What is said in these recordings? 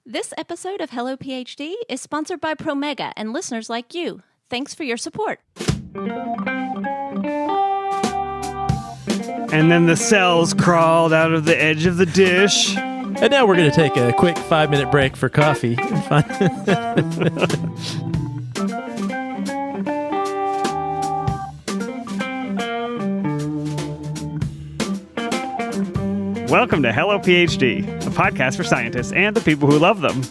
This episode of Hello PhD is sponsored by Promega and listeners like you. Thanks for your support. And then the cells crawled out of the edge of the dish. And now we're going to take a quick 5-minute break for coffee. Welcome to Hello PhD, a podcast for scientists and the people who love them.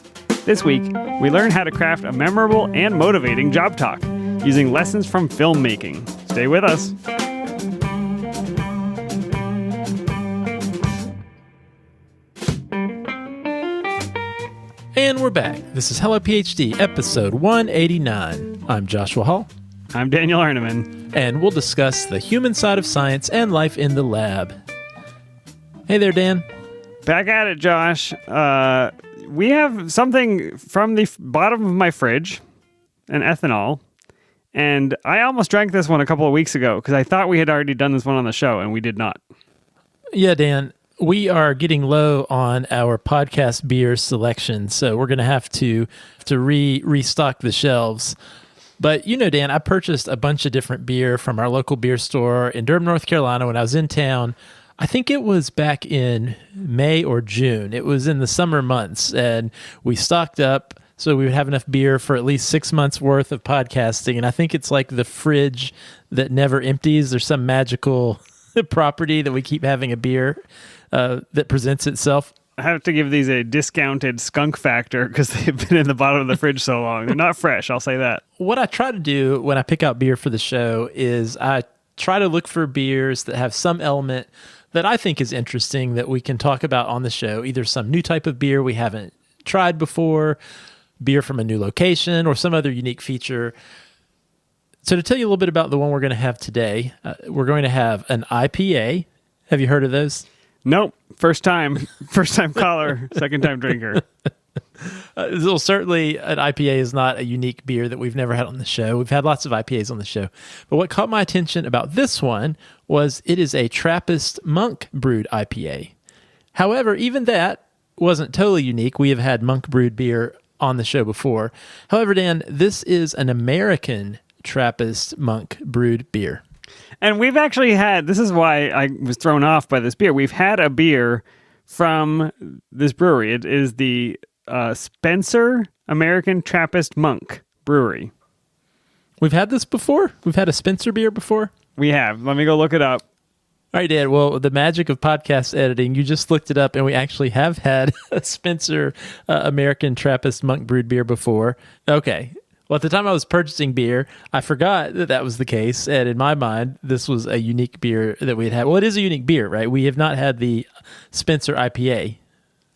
This week, we learn how to craft a memorable and motivating job talk using lessons from filmmaking. Stay with us. And we're back. This is Hello PhD, episode 189. I'm Joshua Hall. I'm Daniel Arneman. And we'll discuss the human side of science and life in the lab. Hey there, Dan. Back at it, Josh. We have something from the bottom of my fridge, an ethanol, and I almost drank this one a couple of weeks ago because I thought we had already done this one on the show, and we did not. Yeah, Dan, we are getting low on our podcast beer selection, so we're going to have to restock the shelves. But you know, Dan, I purchased a bunch of different beer from our local beer store in Durham, North Carolina when I was in town. I think it was back in May or June. It was in the summer months, and we stocked up so we would have enough beer for at least 6 months worth of podcasting. And I think it's like the fridge that never empties. There's some magical property that we keep having a beer that presents itself. I have to give these a discounted skunk factor because they've been in the bottom of the fridge so long. They're not fresh, I'll say that. What I try to do when I pick out beer for the show is I try to look for beers that have some element that I think is interesting that we can talk about on the show, either some new type of beer we haven't tried before, beer from a new location, or some other unique feature. So to tell you a little bit about the one we're going to have today, we're going to have an IPA. Have you heard of those? Nope. First time caller, second time drinker. Well, certainly an IPA is not a unique beer that we've never had on the show. We've had lots of IPAs on the show. But what caught my attention about this one was it is a Trappist monk brewed IPA. However, even that wasn't totally unique. We have had monk brewed beer on the show before. However, Dan, this is an American Trappist monk brewed beer. And we've actually had, this is why I was thrown off by this beer. We've had a beer from this brewery. It is the Spencer American Trappist Monk Brewery. We've had this before? We've had a Spencer beer before? We have. Let me go look it up. All right, Dan. Well, the magic of podcast editing, you just looked it up, and we actually have had a Spencer American Trappist Monk brewed beer before. Okay. Well, at the time I was purchasing beer, I forgot that that was the case. And in my mind, this was a unique beer that we had had. Well, it is a unique beer, right? We have not had the Spencer IPA.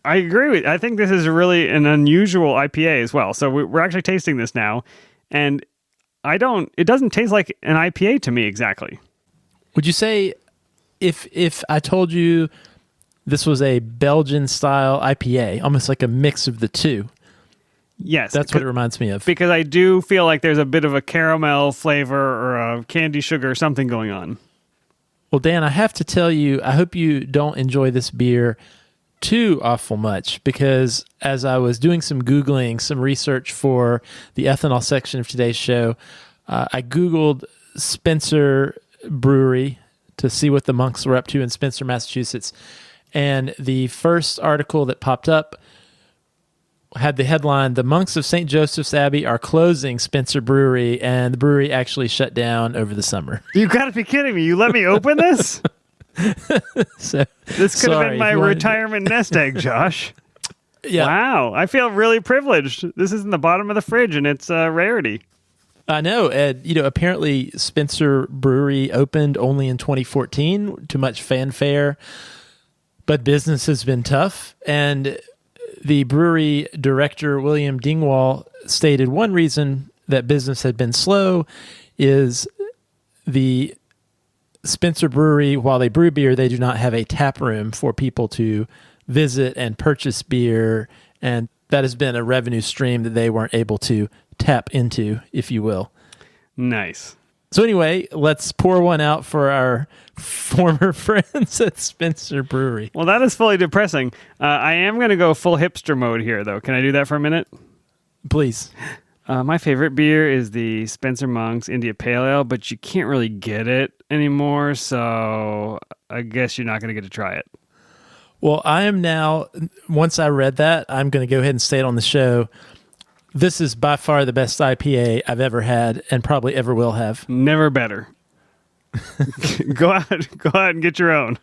I agree with you. I think this is really an unusual IPA as well. So we're actually tasting this now. And it doesn't taste like an IPA to me exactly. Would you say if I told you this was a Belgian style IPA, almost like a mix of the two? Yes. That's what it reminds me of. Because I do feel like there's a bit of a caramel flavor or a candy sugar or something going on. Well, Dan, I have to tell you, I hope you don't enjoy this beer too awful much, because as I was doing some Googling, some research for the ethanol section of today's show, I Googled Spencer Brewery to see what the monks were up to in Spencer, Massachusetts. And the first article that popped up had the headline, "The monks of St. Joseph's Abbey are closing Spencer Brewery," and the brewery actually shut down over the summer. You gotta be kidding me. You let me open this? So this could have been my retirement nest egg, Josh. Yeah. Wow. I feel really privileged. This is in the bottom of the fridge, and it's a rarity. I know. And, apparently Spencer Brewery opened only in 2014 to much fanfare, but business has been tough. And the brewery director, William Dingwall, stated one reason that business had been slow is the Spencer Brewery, while they brew beer, they do not have a tap room for people to visit and purchase beer, and that has been a revenue stream that they weren't able to tap into, if you will. Nice. So anyway, let's pour one out for our former friends at Spencer Brewery. Well, that is fully depressing. I am going to go full hipster mode here, though. Can I do that for a minute? Please. My favorite beer is the Spencer Monk's India Pale Ale, but you can't really get it anymore, so I guess you're not going to get to try it. Well, I am now, once I read that, I'm going to go ahead and say it on the show. This is by far the best IPA I've ever had and probably ever will have. Never better. Go out and get your own.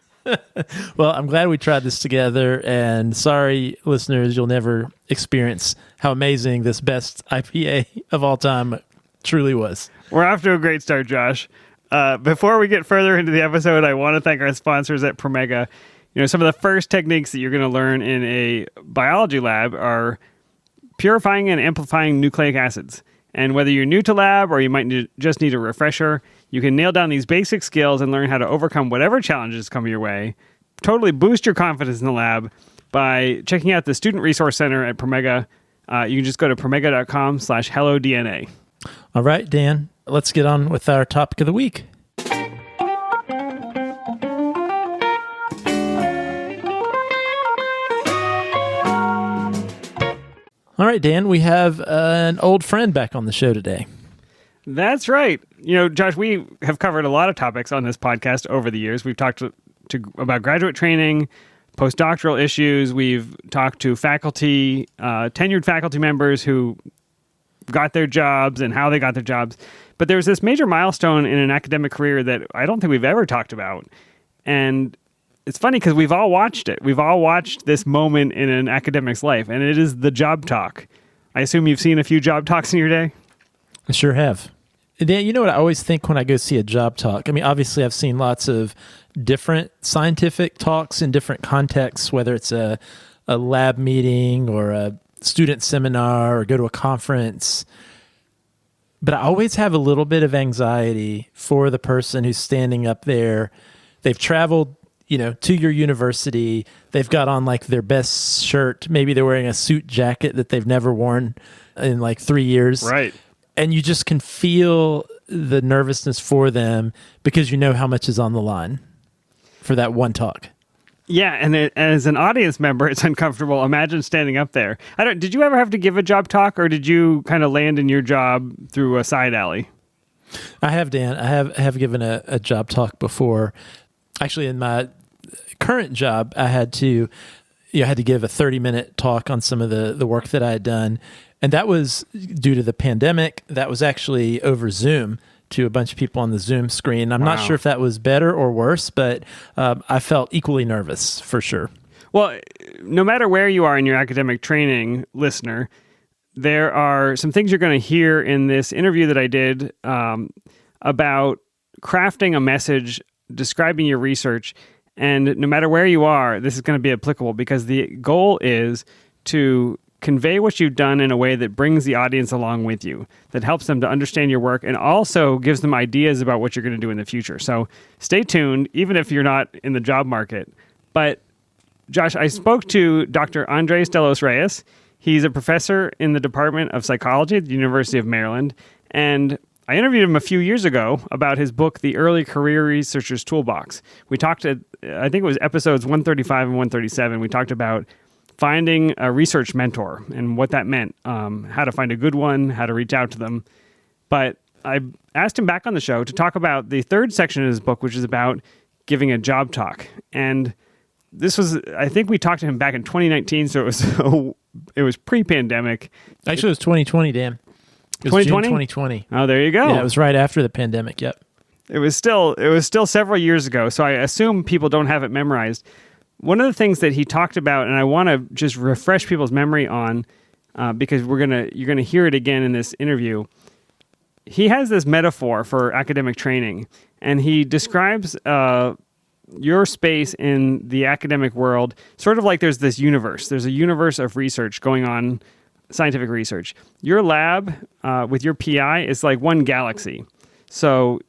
Well, I'm glad we tried this together, and sorry, listeners, you'll never experience how amazing this best IPA of all time truly was. We're off to a great start, Josh. Before we get further into the episode, I want to thank our sponsors at Promega. Some of the first techniques that you're going to learn in a biology lab are purifying and amplifying nucleic acids. And whether you're new to lab or you might just need a refresher, you can nail down these basic skills and learn how to overcome whatever challenges come your way. Totally boost your confidence in the lab by checking out the Student Resource Center at Promega. You can just go to promega.com/hellodna. All right, Dan, let's get on with our topic of the week. All right, Dan, we have an old friend back on the show today. That's right. Josh, we have covered a lot of topics on this podcast over the years. We've talked about graduate training, postdoctoral issues. We've talked to faculty, tenured faculty members who got their jobs and how they got their jobs. But there's this major milestone in an academic career that I don't think we've ever talked about. And it's funny because we've all watched it. We've all watched this moment in an academic's life, and it is the job talk. I assume you've seen a few job talks in your day? I sure have. Dan, you know what I always think when I go see a job talk? I mean, obviously I've seen lots of different scientific talks in different contexts, whether it's a lab meeting or a student seminar or go to a conference. But I always have a little bit of anxiety for the person who's standing up there. They've traveled to your university. They've got on like their best shirt. Maybe they're wearing a suit jacket that they've never worn in like 3 years. Right. And you just can feel the nervousness for them because you know how much is on the line for that one talk. Yeah, and as an audience member, it's uncomfortable. Imagine standing up there. Did you ever have to give a job talk, or did you kind of land in your job through a side alley? I have, Dan. I have given a job talk before. Actually, in my current job, I had to give a 30-minute talk on some of the work that I had done. And that was due to the pandemic. That was actually over Zoom to a bunch of people on the Zoom screen. I'm not sure if that was better or worse, but I felt equally nervous for sure. Well, no matter where you are in your academic training, listener, there are some things you're going to hear in this interview that I did about crafting a message, describing your research. And no matter where you are, this is going to be applicable because the goal is to convey what you've done in a way that brings the audience along with you, that helps them to understand your work and also gives them ideas about what you're going to do in the future. So stay tuned, even if you're not in the job market. But Josh, I spoke to Dr. Andres de los Reyes. He's a professor in the Department of Psychology at the University of Maryland. And I interviewed him a few years ago about his book, The Early Career Researcher's Toolbox. We talked I think it was episodes 135 and 137. We talked about finding a research mentor and what that meant, how to find a good one, how to reach out to them. But I asked him back on the show to talk about the third section of his book, which is about giving a job talk. And this was, I think we talked to him back in 2019, so it was pre-pandemic. Actually, it was 2020, Dan. It was 2020? June 2020. Oh, there you go. Yeah, it was right after the pandemic, yep. It was still several years ago, so I assume people don't have it memorized. One of the things that he talked about, and I want to just refresh people's memory on, because you're gonna hear it again in this interview. He has this metaphor for academic training, and he describes your space in the academic world sort of like there's this universe. There's a universe of research going on, scientific research. Your lab with your PI is like one galaxy. So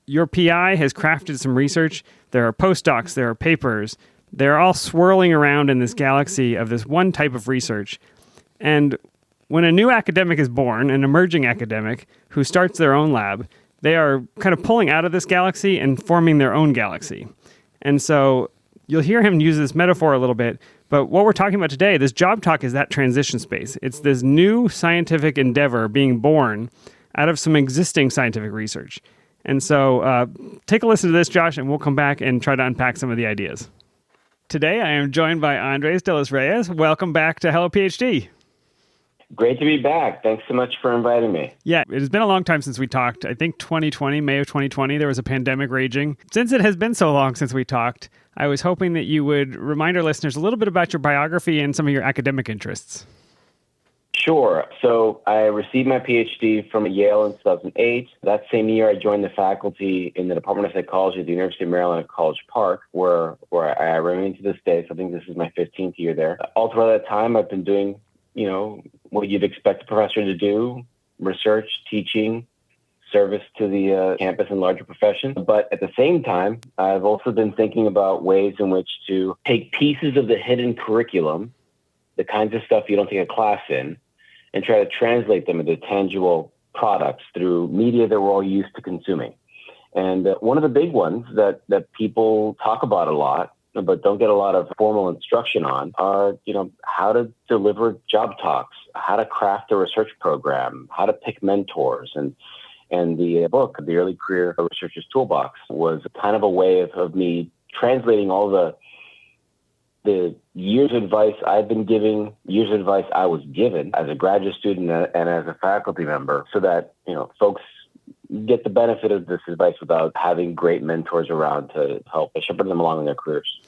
your PI has crafted some research. There are postdocs, there are papers. They're all swirling around in this galaxy of this one type of research. And when a new academic is born, an emerging academic who starts their own lab, they are kind of pulling out of this galaxy and forming their own galaxy. And so you'll hear him use this metaphor a little bit, but what we're talking about today, this job talk, is that transition space. It's this new scientific endeavor being born out of some existing scientific research. And so take a listen to this, Josh, and we'll come back and try to unpack some of the ideas. Today, I am joined by Andres de los Reyes. Welcome back to Hello PhD. Great to be back. Thanks so much for inviting me. Yeah, it has been a long time since we talked. I think 2020, May of 2020, there was a pandemic raging. Since it has been so long since we talked, I was hoping that you would remind our listeners a little bit about your biography and some of your academic interests. Sure. So I received my PhD from Yale in 2008. That same year, I joined the faculty in the Department of Psychology at the University of Maryland at College Park, where I remain to this day. So I think this is my 15th year there. All throughout that time, I've been doing, what you'd expect a professor to do: research, teaching, service to the campus and larger profession. But at the same time, I've also been thinking about ways in which to take pieces of the hidden curriculum, the kinds of stuff you don't take a class in, and try to translate them into tangible products through media that we're all used to consuming. And one of the big ones that people talk about a lot, but don't get a lot of formal instruction on, are, how to deliver job talks, how to craft a research program, how to pick mentors. And the book, The Early Career Researcher's Toolbox, was kind of a way of me translating all the years of advice I've been giving, years of advice I was given as a graduate student and as a faculty member, so that, folks get the benefit of this advice without having great mentors around to help shepherd them along in their careers.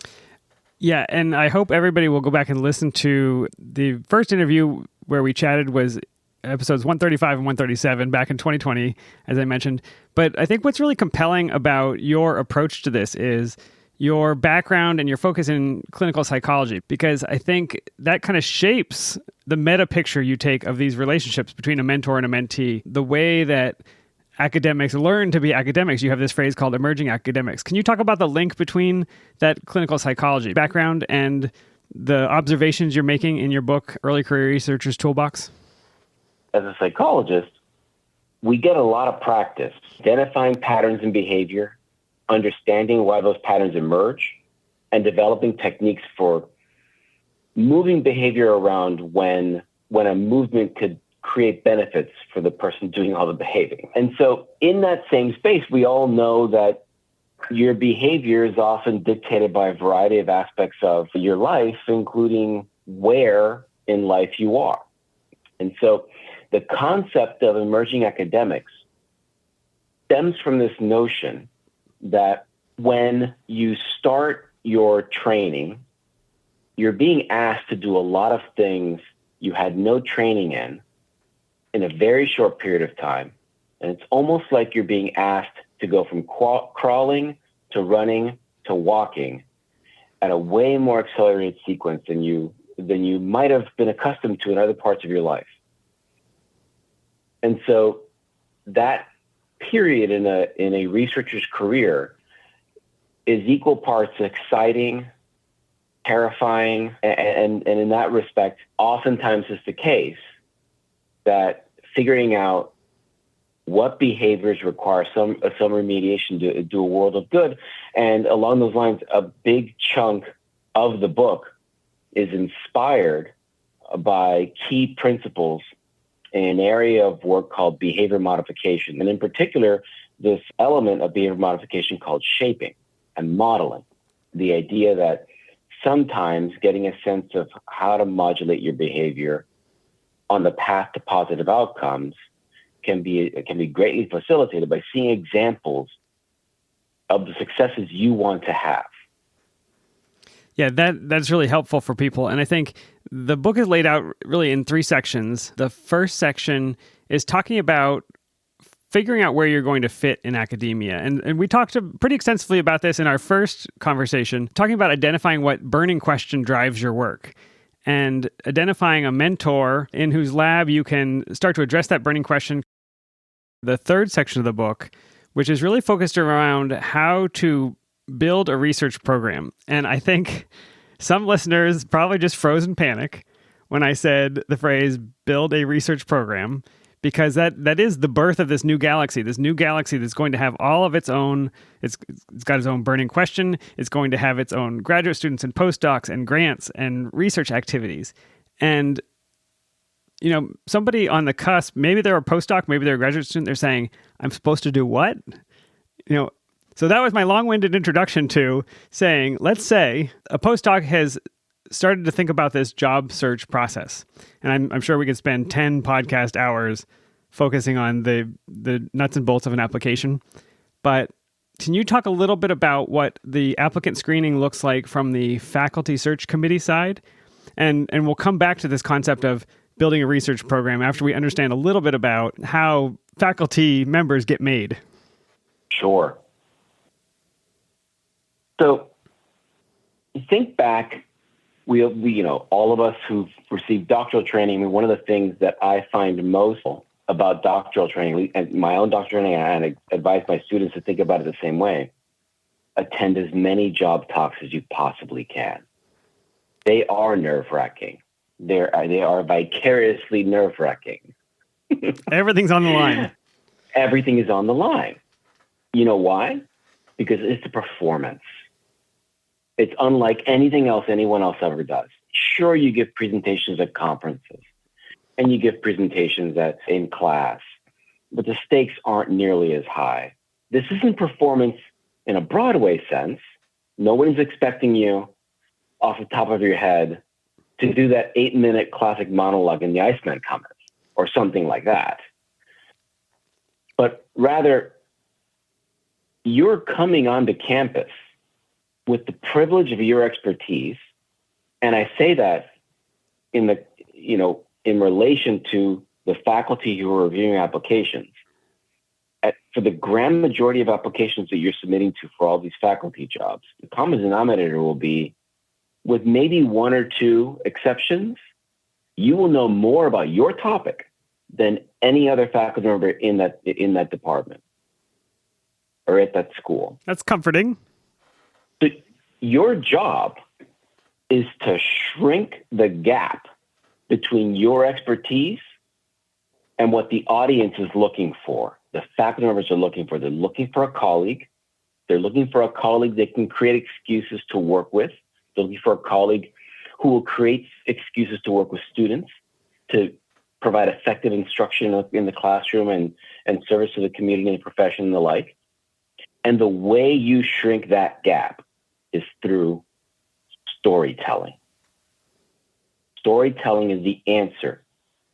Yeah, and I hope everybody will go back and listen to the first interview where we chatted was episodes 135 and 137 back in 2020, as I mentioned. But I think what's really compelling about your approach to this is your background and your focus in clinical psychology, because I think that kind of shapes the meta picture you take of these relationships between a mentor and a mentee, the way that academics learn to be academics. You have this phrase called emerging academics. Can you talk about the link between that clinical psychology background and the observations you're making in your book, Early Career Researcher's Toolbox? As a psychologist, we get a lot of practice identifying patterns in behavior, understanding why those patterns emerge, and developing techniques for moving behavior around when a movement could create benefits for the person doing all the behaving. And so in that same space, we all know that your behavior is often dictated by a variety of aspects of your life, including where in life you are. And so the concept of emerging academics stems from this notion that when you start your training, you're being asked to do a lot of things you had no training in a very short period of time. And it's almost like you're being asked to go from crawling to running to walking at a way more accelerated sequence than you might have been accustomed to in other parts of your life. And so that period in a researcher's career is equal parts exciting, terrifying, and in that respect, oftentimes is the case that figuring out what behaviors require some remediation to do a world of good. And along those lines, a big chunk of the book is inspired by key principles in an area of work called behavior modification. And in particular, this element of behavior modification called shaping and modeling. The idea that sometimes getting a sense of how to modulate your behavior on the path to positive outcomes can be greatly facilitated by seeing examples of the successes you want to have. Yeah, that's really helpful for people. And I think the book is laid out really in 3 sections. The first section is talking about figuring out where you're going to fit in academia. And we talked pretty extensively about this in our first conversation, talking about identifying what burning question drives your work and identifying a mentor in whose lab you can start to address that burning question. The third section of the book, which is really focused around how to build a research program. And I think some listeners probably just froze in panic when I said the phrase build a research program, because that is the birth of this new galaxy that's going to have all of its own, it's got its own burning question. It's going to have its own graduate students and postdocs and grants and research activities. And, somebody on the cusp, maybe they're a postdoc, maybe they're a graduate student, they're saying, I'm supposed to do what? So that was my long-winded introduction to saying, let's say a postdoc has started to think about this job search process. And I'm sure we could spend 10 podcast hours focusing on the nuts and bolts of an application. But can you talk a little bit about what the applicant screening looks like from the faculty search committee side? And we'll come back to this concept of building a research program after we understand a little bit about how faculty members get made. Sure. So think back, we all of us who've received doctoral training, one of the things that I find most about doctoral training, and my own doctoral training, and I advise my students to think about it the same way, attend as many job talks as you possibly can. They are nerve-wracking. They are vicariously nerve-wracking. Everything's on the line. Everything is on the line. You know why? Because it's a performance. It's unlike anything else anyone else ever does. Sure, you give presentations at conferences and you give presentations in class, but the stakes aren't nearly as high. This isn't performance in a Broadway sense. No one's expecting you off the top of your head to do that 8-minute classic monologue in the Iceman comments or something like that. But rather, you're coming onto campus with the privilege of your expertise. And I say that in relation to the faculty who are reviewing applications. For the grand majority of applications that you're submitting to for all these faculty jobs, the common denominator will be, with maybe one or two exceptions, you will know more about your topic than any other faculty member in that department or at that school. That's comforting. But your job is to shrink the gap between your expertise and what the audience is looking for. The faculty members are looking for. They're looking for a colleague. They're looking for a colleague they can create excuses to work with. They're looking for a colleague who will create excuses to work with students, to provide effective instruction in the classroom and service to the community and profession and the like. And the way you shrink that gap is through storytelling. Storytelling is the answer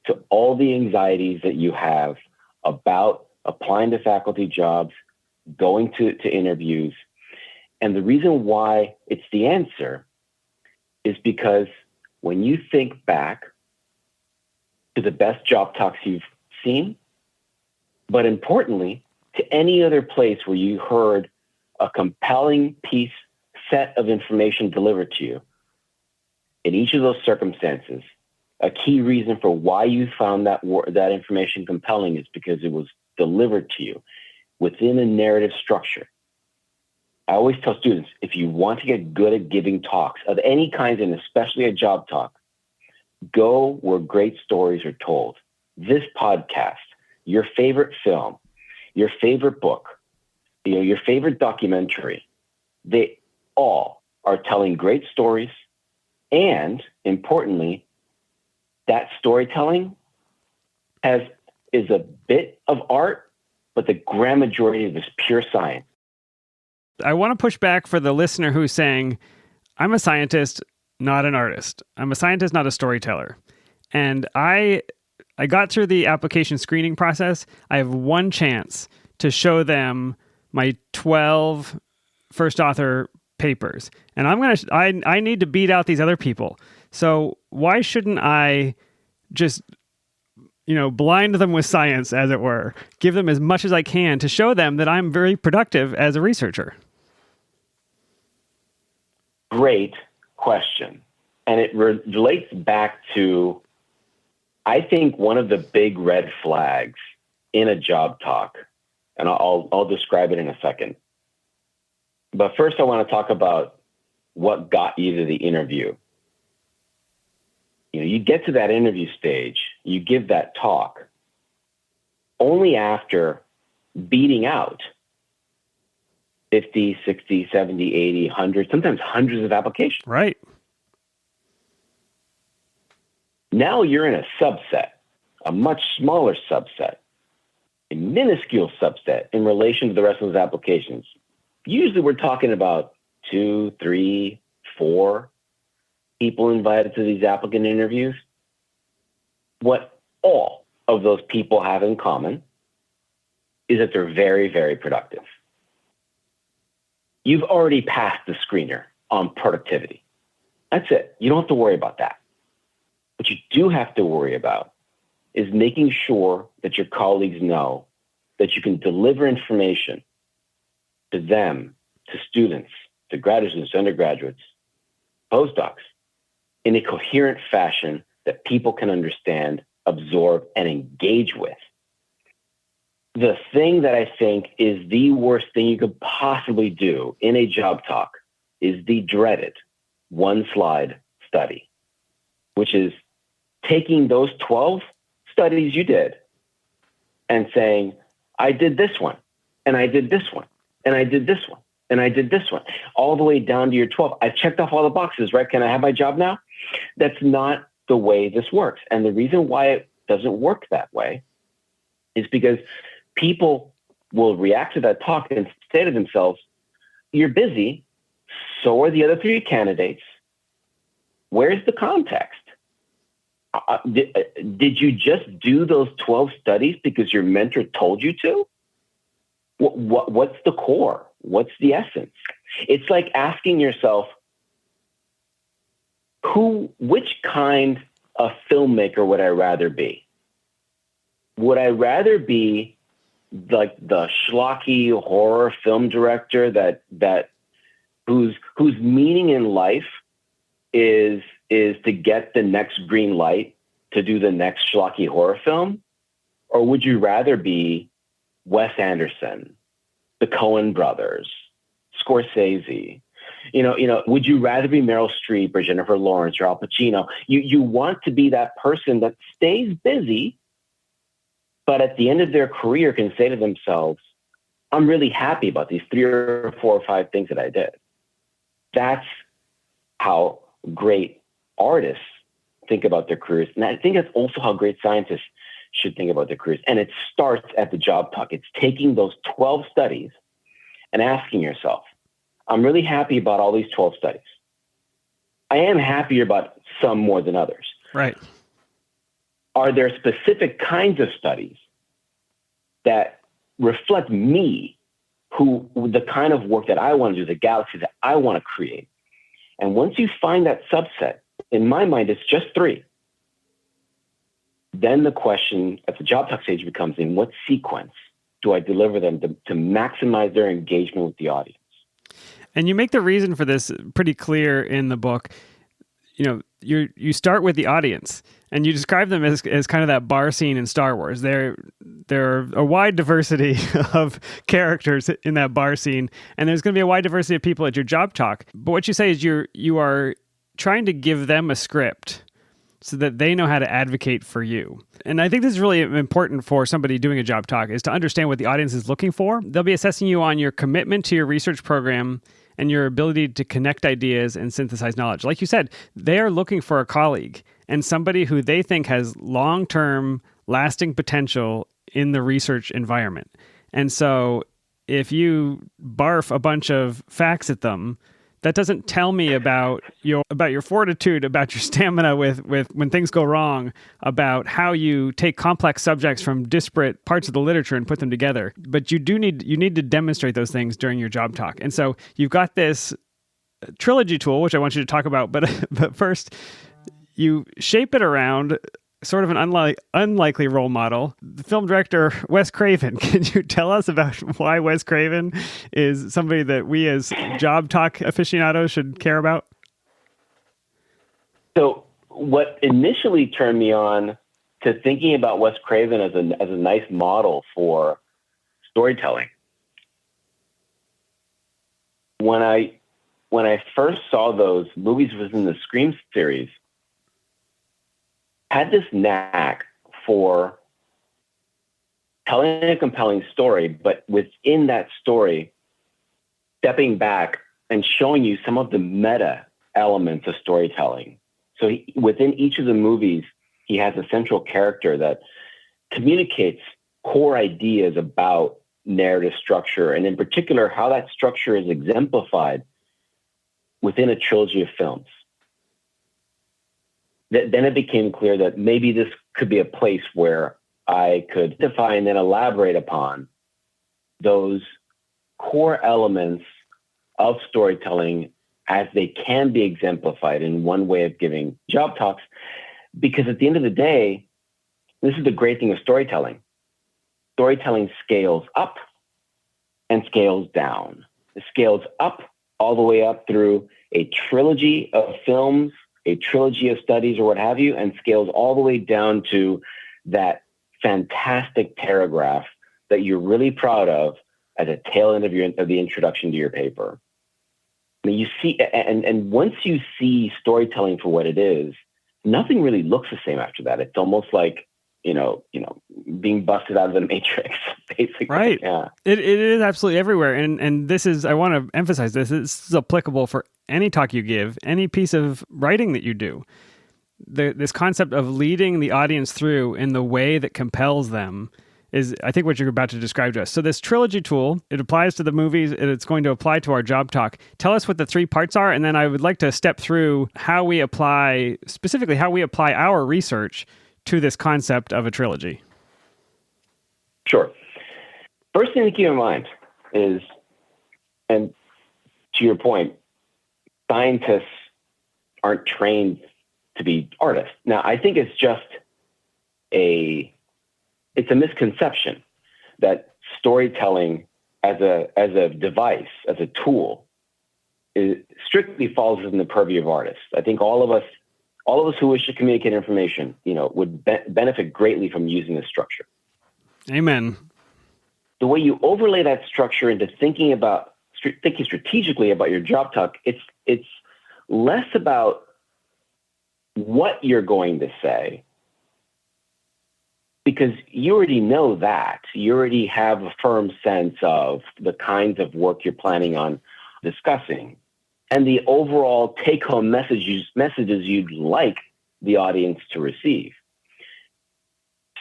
to all the anxieties that you have about applying to faculty jobs, going to interviews. And the reason why it's the answer is because when you think back to the best job talks you've seen, but importantly, to any other place where you heard a compelling set of information delivered to you, in each of those circumstances, a key reason for why you found that information compelling is because it was delivered to you within a narrative structure. I always tell students, if you want to get good at giving talks of any kind, and especially a job talk, go where great stories are told. This podcast, your favorite film, your favorite book, your favorite documentary, they all are telling great stories. And importantly, that storytelling is a bit of art, but the grand majority of it is pure science. I want to push back for the listener who's saying, I'm a scientist, not an artist. I'm a scientist, not a storyteller. And I got through the application screening process. I have one chance to show them my 12 first author papers. And I need to beat out these other people. So why shouldn't I just, blind them with science, as it were, give them as much as I can to show them that I'm very productive as a researcher? Great question. And it relates back to, I think, one of the big red flags in a job talk, and I'll describe it in a second. But first, I want to talk about what got you to the interview. You get to that interview stage, you give that talk, only after beating out 50, 60, 70, 80, 100, sometimes hundreds of applications. Right. Now you're in a subset, a much smaller subset, a minuscule subset in relation to the rest of those applications. Usually we're talking about 2, 3, 4 people invited to these applicant interviews. What all of those people have in common is that they're very, very productive. You've already passed the screener on productivity. That's it. You don't have to worry about that. What you do have to worry about is making sure that your colleagues know that you can deliver information to them, to students, to graduate students, undergraduates, postdocs, in a coherent fashion that people can understand, absorb, and engage with. The thing that I think is the worst thing you could possibly do in a job talk is the dreaded one-slide study, which is taking those 12 studies you did and saying, I did this one, and I did this one, and I did this one, and I did this one, all the way down to your 12. I've checked off all the boxes, right? Can I have my job now? That's not the way this works. And the reason why it doesn't work that way is because people will react to that talk and say to themselves, you're busy, so are the other 3 candidates. Where's the context? Did you just do those 12 studies because your mentor told you to? What's the core? What's the essence? It's like asking yourself, which kind of filmmaker would I rather be? Would I rather be like the schlocky horror film director whose meaning in life is to get the next green light to do the next schlocky horror film? Or would you rather be Wes Anderson, the Coen brothers, Scorsese? Would you rather be Meryl Streep or Jennifer Lawrence or Al Pacino? You want to be that person that stays busy, but at the end of their career can say to themselves, I'm really happy about these 3 or 4 or 5 things that I did. That's how great artists think about their careers. And I think that's also how great scientists should think about their careers. And it starts at the job talk. It's taking those 12 studies and asking yourself, I'm really happy about all these 12 studies. I am happier about some more than others. Right. Are there specific kinds of studies that reflect me, the kind of work that I want to do, the galaxy that I want to create? And once you find that subset, in my mind, it's just 3. Then the question at the job talk stage becomes, in what sequence do I deliver them to maximize their engagement with the audience? And you make the reason for this pretty clear in the book. You start with the audience, and you describe them as kind of that bar scene in Star Wars. There are a wide diversity of characters in that bar scene, and there's going to be a wide diversity of people at your job talk. But what you say is you are trying to give them a script so that they know how to advocate for you. And I think this is really important for somebody doing a job talk, is to understand what the audience is looking for. They'll be assessing you on your commitment to your research program and your ability to connect ideas and synthesize knowledge. Like you said, they are looking for a colleague and somebody who they think has long-term, lasting potential in the research environment. And so if you barf a bunch of facts at them, that doesn't tell me about your fortitude, about your stamina with when things go wrong, about how you take complex subjects from disparate parts of the literature and put them together. But you need to demonstrate those things during your job talk. And so you've got this trilogy tool, which I want you to talk about. But first, you shape it around sort of an unlikely role model, the film director Wes Craven. Can you tell us about why Wes Craven is somebody that we as job talk aficionados should care about? So what initially turned me on to thinking about Wes Craven as a nice model for storytelling, when I first saw those movies within the Scream series, had this knack for telling a compelling story, but within that story, stepping back and showing you some of the meta elements of storytelling. So within each of the movies, he has a central character that communicates core ideas about narrative structure, and in particular, how that structure is exemplified within a trilogy of films. Then it became clear that maybe this could be a place where I could define and elaborate upon those core elements of storytelling as they can be exemplified in one way of giving job talks. Because at the end of the day, this is the great thing of storytelling. Storytelling scales up and scales down. It scales up all the way up through a trilogy of films, a trilogy of studies, or what have you, and scales all the way down to that fantastic paragraph that you're really proud of at the tail end of the introduction to your paper. I mean, you see, and once you see storytelling for what it is, nothing really looks the same after that. It's almost like, being busted out of the matrix, basically. Right. Yeah. It is absolutely everywhere. And this is, I want to emphasize this is applicable for any talk you give, any piece of writing that you do. This concept of leading the audience through in the way that compels them is, I think, what you're about to describe to us. So this trilogy tool, it applies to the movies, and it's going to apply to our job talk. Tell us what the 3 parts are, and then I would like to step through how we apply our research to this concept of a trilogy. Sure. First thing to keep in mind is, and to your point, scientists aren't trained to be artists. Now, I think it's just it's a misconception that storytelling as a device, as a tool, strictly falls within the purview of artists. I think all of us who wish to communicate information, would benefit greatly from using this structure. Amen. The way you overlay that structure into thinking strategically about your job talk, it's less about what you're going to say, because you already know that. You already have a firm sense of the kinds of work you're planning on discussing and the overall take-home messages you'd like the audience to receive.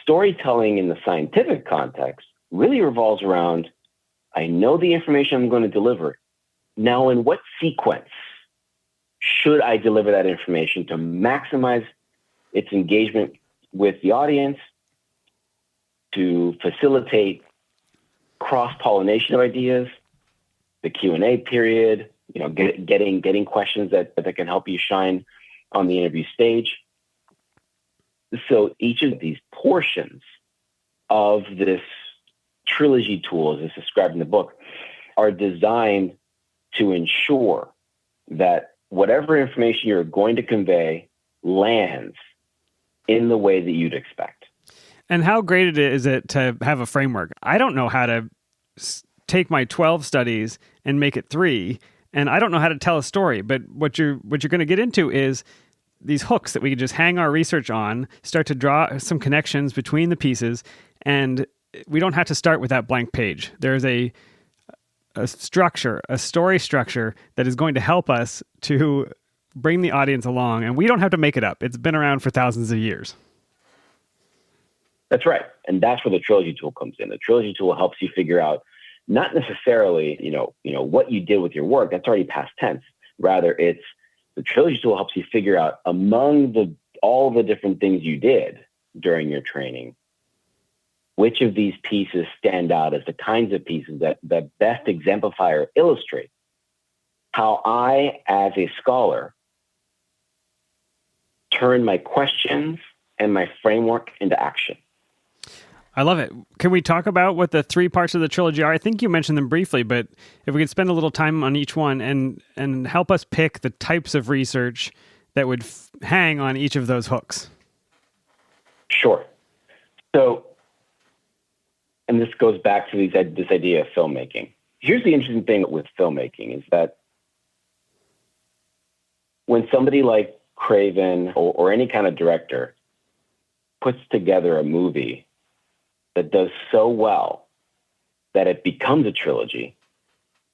Storytelling in the scientific context really revolves around, I know the information I'm going to deliver. Now, in what sequence should I deliver that information to maximize its engagement with the audience, to facilitate cross-pollination of ideas, the Q&A period, getting questions that can help you shine on the interview stage. So each of these portions of this trilogy tool, as it's described in the book, are designed to ensure that whatever information you're going to convey lands in the way that you'd expect. And how great is it to have a framework? I don't know how to take my 12 studies and make it 3, and I don't know how to tell a story. But what you're going to get into is these hooks that we can just hang our research on, start to draw some connections between the pieces, and we don't have to start with that blank page. There's a structure, a story structure that is going to help us to bring the audience along, and we don't have to make it up. It's been around for thousands of years. That's right. And that's where the trilogy tool comes in. The trilogy tool helps you figure out not necessarily, what you did with your work. That's already past tense. Rather, it's the trilogy tool helps you figure out among all the different things you did during your training, which of these pieces stand out as the kinds of pieces that best exemplify or illustrate how I, as a scholar, turn my questions and my framework into action. I love it. Can we talk about what the 3 parts of the trilogy are? I think you mentioned them briefly, but if we could spend a little time on each one and help us pick the types of research that would hang on each of those hooks. Sure. So, and this goes back to this idea of filmmaking. Here's the interesting thing with filmmaking is that when somebody like Craven or any kind of director puts together a movie, that does so well that it becomes a trilogy,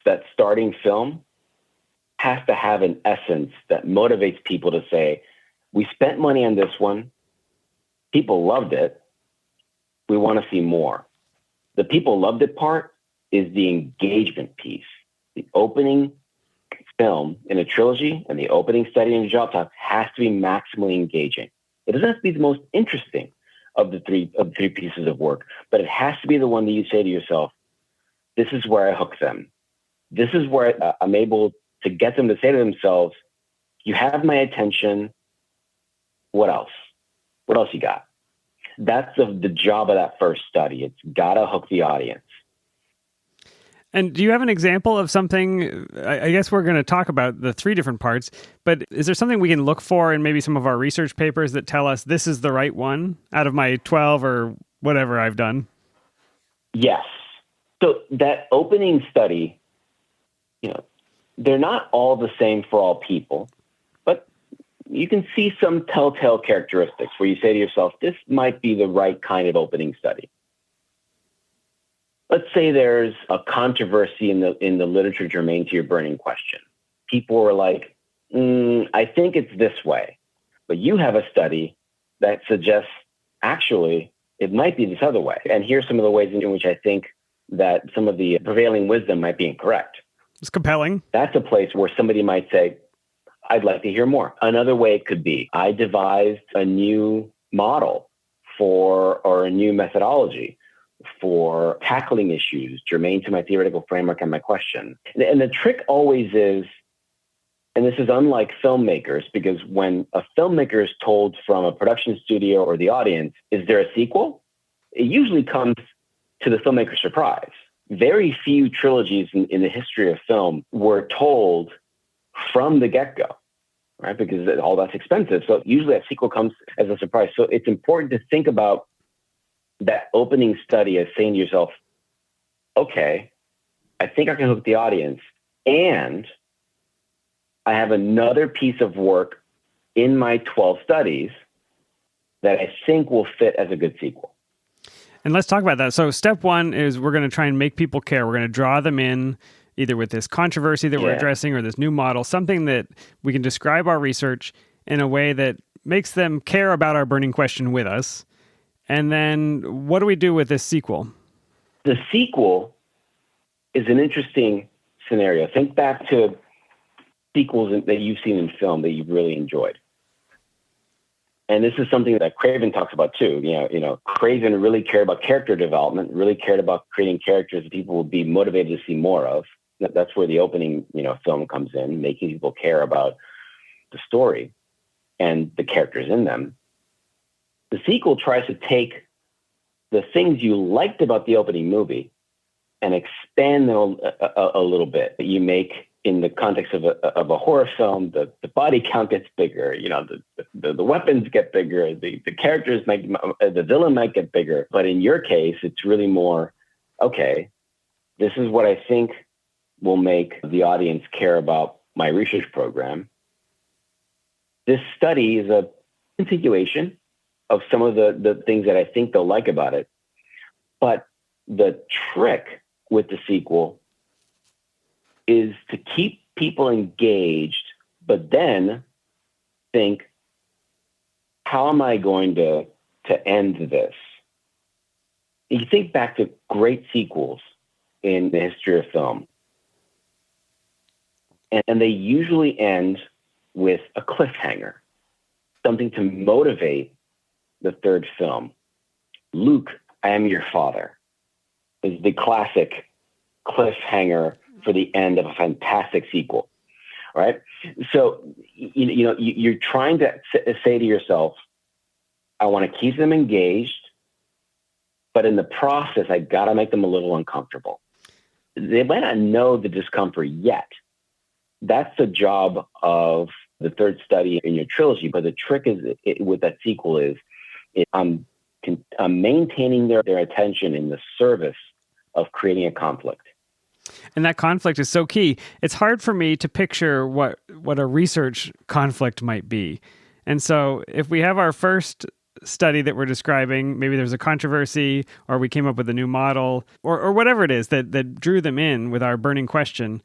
that starting film has to have an essence that motivates people to say, we spent money on this one. People loved it. We want to see more. The people loved it part is the engagement piece. The opening film in a trilogy and the opening study in a job talk has to be maximally engaging. It doesn't have to be the most interesting of the three pieces of work, but it has to be the one that you say to yourself, this is where I hook them. This is where I'm able to get them to say to themselves, you have my attention. What else? What else you got? That's the job of that first study. It's got to hook the audience. And do you have an example of something? I guess we're going to talk about the three different parts, but is there something we can look for in maybe some of our research papers that tell us this is the right one out of my 12 or whatever I've done? Yes. So that opening study, they're not all the same for all people, but you can see some telltale characteristics where you say to yourself, this might be the right kind of opening study. Let's say there's a controversy in the literature germane to your burning question. People are like, I think it's this way. But you have a study that suggests, actually, it might be this other way. And here's some of the ways in which I think that some of the prevailing wisdom might be incorrect. It's compelling. That's a place where somebody might say, I'd like to hear more. Another way it could be, I devised a new model or a new methodology for tackling issues germane to my theoretical framework and my question. And the trick always is, and this is unlike filmmakers, because when a filmmaker is told from a production studio or the audience, is there a sequel? It usually comes to the filmmaker's surprise. Very few trilogies in the history of film were told from the get-go, right? Because all that's expensive. So usually that sequel comes as a surprise. So it's important to think about that opening study as saying to yourself, okay, I think I can hook the audience, and I have another piece of work in my 12 studies that I think will fit as a good sequel. And let's talk about that. So step one is we're going to try and make people care. We're going to draw them in either with this controversy that we're addressing or this new model, something that we can describe our research in a way that makes them care about our burning question with us. And then what do we do with this sequel? The sequel is an interesting scenario. Think back to sequels that you've seen in film that you've really enjoyed. And this is something that Craven talks about too. Craven really cared about character development, really cared about creating characters that people would be motivated to see more of. That's where the opening, film comes in, making people care about the story and the characters in them. The sequel tries to take the things you liked about the opening movie and expand them a little bit. You make, in the context of a horror film, the body count gets bigger, the weapons get bigger, the characters the villain might get bigger. But in your case, it's really more, okay, this is what I think will make the audience care about my research program. This study is a continuation of some of the things that I think they'll like about it. But the trick with the sequel is to keep people engaged, but then think, how am I going to end this? You think back to great sequels in the history of film, and they usually end with a cliffhanger, something to motivate the third film. Luke, I am your father is the classic cliffhanger for the end of a fantastic sequel, right? So, you're trying to say to yourself, I want to keep them engaged, but in the process, I got to make them a little uncomfortable. They might not know the discomfort yet. That's the job of the third study in your trilogy. But the trick with that sequel is I'm maintaining their attention in the service of creating a conflict. And that conflict is so key. It's hard for me to picture what a research conflict might be. And so if we have our first study that we're describing, maybe there's a controversy, or we came up with a new model, or whatever it is that drew them in with our burning question.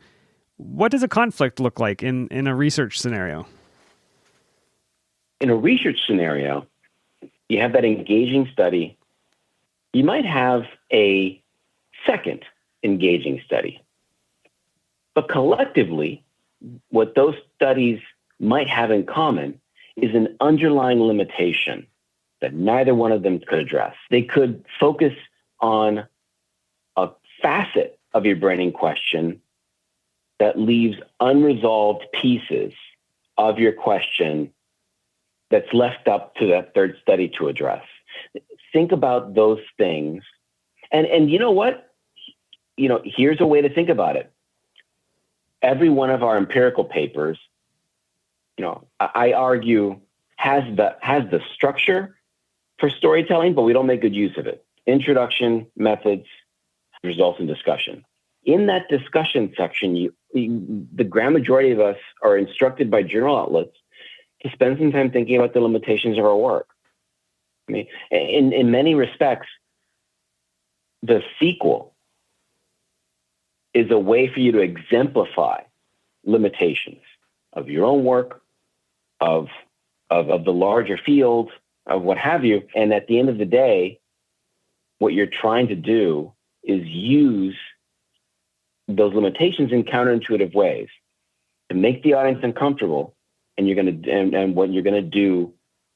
What does a conflict look like in a research scenario? In a research scenario, you have that engaging study. You might have a second engaging study. But collectively, what those studies might have in common is an underlying limitation that neither one of them could address. They could focus on a facet of your burning question that leaves unresolved pieces of your question that's left up to that third study to address. Think about those things. And you know what? Here's a way to think about it. Every one of our empirical papers, I argue has the structure for storytelling, but we don't make good use of it. Introduction, methods, results, and discussion. In that discussion section, the grand majority of us are instructed by journal outlets to spend some time thinking about the limitations of our work. I mean, in many respects, the sequel is a way for you to exemplify limitations of your own work, of the larger field, of what have you. And at the end of the day, what you're trying to do is use those limitations in counterintuitive ways to make the audience uncomfortable. And what you're going to do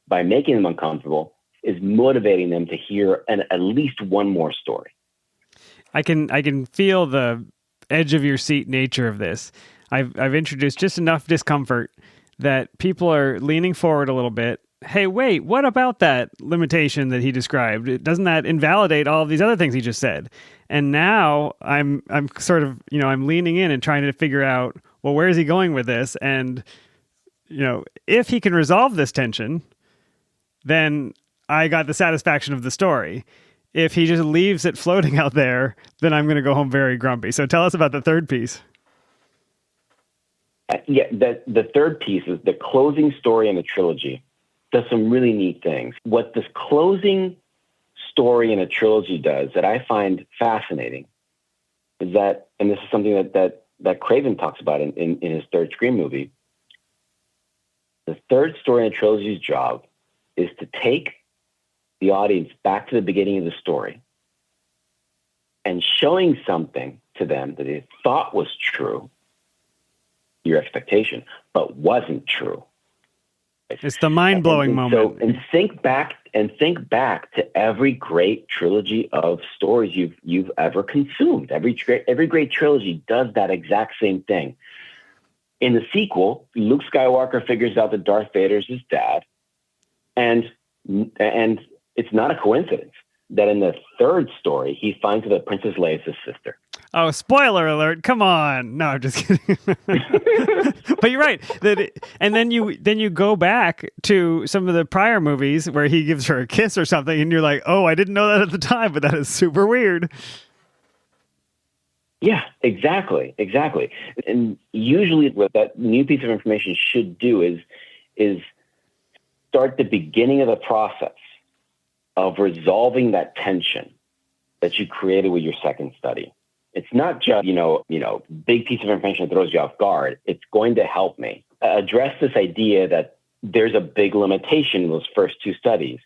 by making them uncomfortable is motivating them to hear at least one more story. I can feel the edge of your seat nature of this. I've introduced just enough discomfort that people are leaning forward a little bit. Hey, wait, what about that limitation that he described? Doesn't that invalidate all of these other things he just said? And now I'm sort of, I'm leaning in and trying to figure out, well, where is he going with this? And, if he can resolve this tension, then I got the satisfaction of the story. If he just leaves it floating out there, then I'm going to go home very grumpy. So tell us about the third piece. Yeah, the third piece is the closing story in the trilogy. Does some really neat things. What this closing story in a trilogy does that I find fascinating is that, and this is something that Craven talks about in his third Scream movie, the third story in a trilogy's job is to take the audience back to the beginning of the story and showing something to them that they thought was true, your expectation, but wasn't true. It's the mind-blowing moment. So, think back to every great trilogy of stories you've ever consumed. Every great trilogy does that exact same thing. In the sequel, Luke Skywalker figures out that Darth Vader is his dad, and it's not a coincidence that in the third story he finds that Princess Leia is his sister. Oh, spoiler alert! Come on. No, I'm just kidding. But you're right. And then you go back to some of the prior movies where he gives her a kiss or something, and you're like, oh, I didn't know that at the time, but that is super weird. Yeah, exactly. And usually what that new piece of information should do is start the beginning of the process of resolving that tension that you created with your second study. It's not just, big piece of information that throws you off guard. It's going to help me address this idea that there's a big limitation in those first two studies.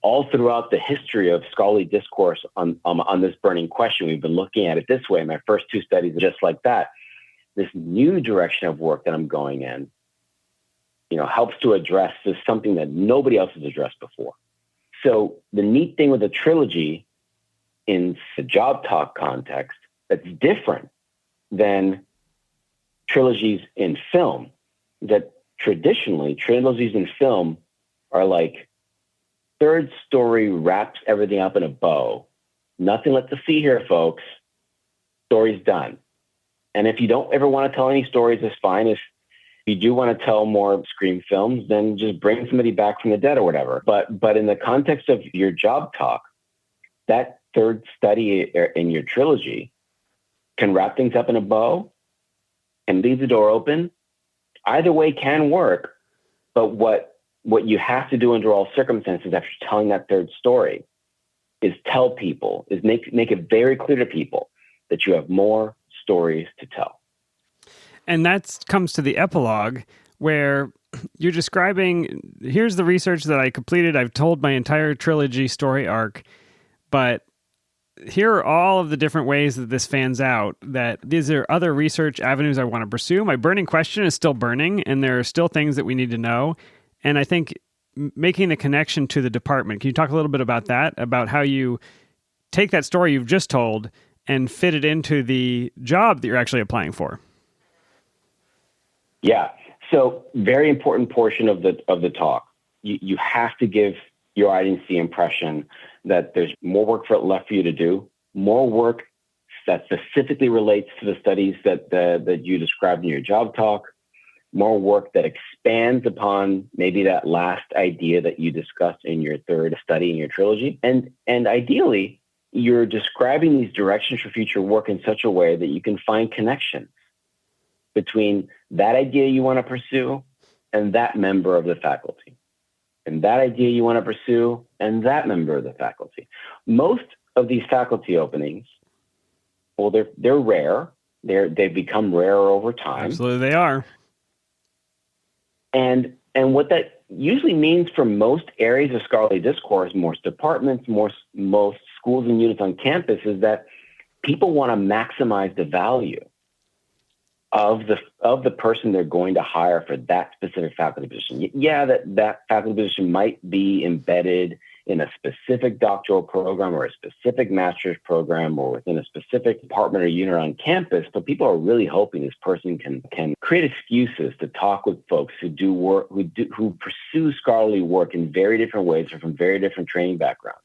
All throughout the history of scholarly discourse on this burning question, we've been looking at it this way. My first two studies are just like that. This new direction of work that I'm going in, helps to address this something that nobody else has addressed before. So the neat thing with the trilogy in the job talk context that's different than trilogies in film, that traditionally trilogies in film are like third story wraps everything up in a bow. Nothing left to see here, folks. Story's done. And if you don't ever want to tell any stories, it's fine. If you do want to tell more Scream films, then just bring somebody back from the dead or whatever. But in the context of your job talk, that third study in your trilogy can wrap things up in a bow and leave the door open. Either way can work. But what what you have to do under all circumstances after telling that third story is tell people, is make it very clear to people that you have more stories to tell. And that comes to the epilogue where you're describing, here's the research that I completed. I've told my entire trilogy story arc, but here are all of the different ways that this fans out, that these are other research avenues I want to pursue. My burning question is still burning, and there are still things that we need to know. And I think making the connection to the department, can you talk a little bit about that, about how you take that story you've just told and fit it into the job that you're actually applying for? Yeah. So very important portion of the talk. You have to give your audience the impression that there's more work left for you to do, more work that specifically relates to the studies that you described in your job talk, more work that expands upon maybe that last idea that you discussed in your third study in your trilogy. And ideally, you're describing these directions for future work in such a way that you can find connections between that idea you want to pursue and that member of the faculty, and that idea you want to pursue and that member of the faculty. Most of these faculty openings, well, they're rare. They've become rarer over time. Absolutely, they are. And what that usually means for most areas of scholarly discourse, most departments, most schools and units on campus, is that people want to maximize the value of the person they're going to hire for that specific faculty position. Yeah, that faculty position might be embedded in a specific doctoral program or a specific master's program or within a specific department or unit on campus, but people are really hoping this person can create excuses to talk with folks who do work, who pursue scholarly work in very different ways or from very different training backgrounds.